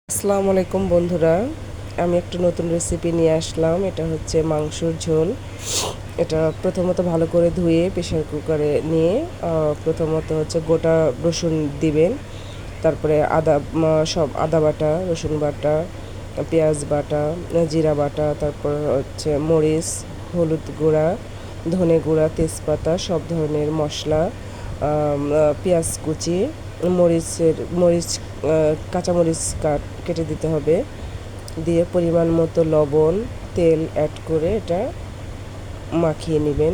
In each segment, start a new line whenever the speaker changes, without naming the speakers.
আসসালামু আলাইকুম বন্ধুরা, আমি একটা নতুন রেসিপি নিয়ে আসলাম। এটা হচ্ছে মাংসর ঝোল। এটা প্রথমত ভালো করে ধুয়ে প্রেশার কুকারে নিয়ে প্রথমত হচ্ছে গোটা রসুন দিবেন। তারপরে সব আদা বাটা, রসুন বাটা, পেঁয়াজ বাটা, জিরা বাটা, তারপর হচ্ছে মরিচ, হলুদ গুঁড়া, ধনে গুঁড়া, তেজপাতা, সব ধরনের মশলা, পেঁয়াজ কুচি, মরিচ, কাঁচামরিচ কেটে দিতে হবে। দিয়ে পরিমাণ মতো লবণ, তেল অ্যাড করে এটা মাখিয়ে নেবেন।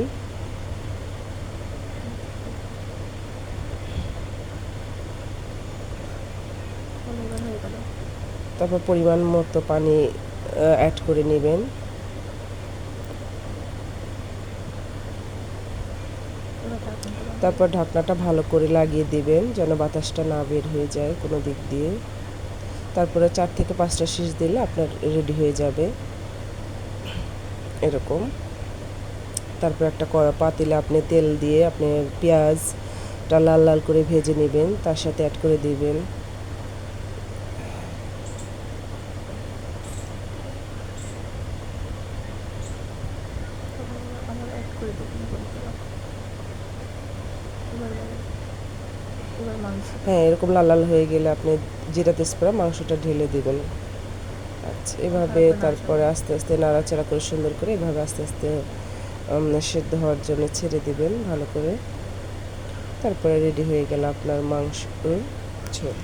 তারপর পরিমাণ মতো পানি অ্যাড করে নেবেন। তারপর ঢাকনাটা ভালো করে লাগিয়ে দিবেন যেন বাতাসটা না বের হয়ে যায় কোনো দিক দিয়ে। তারপরে 4 থেকে 5টা শীষ দিলে আপনার রেডি হয়ে যাবে এরকম। তারপর একটা পাতিলে আপনি তেল দিয়ে আপনি পেঁয়াজটা লাল লাল করে ভেজে নেবেন, তার সাথে অ্যাড করে দিবেন হ্যাঁ, এরকম লাল লাল হয়ে গেলে আপনি জিরা তেজপাতা মাংসটা ঢেলে দিবেন। আচ্ছা, এভাবে তারপরে আস্তে আস্তে নাড়াচাড়া করে সুন্দর করে এভাবে আস্তে আস্তে সেদ্ধ হওয়ার জন্য ছেড়ে দিবেন ভালো করে। তারপরে রেডি হয়ে গেল আপনার মাংস ঝোল।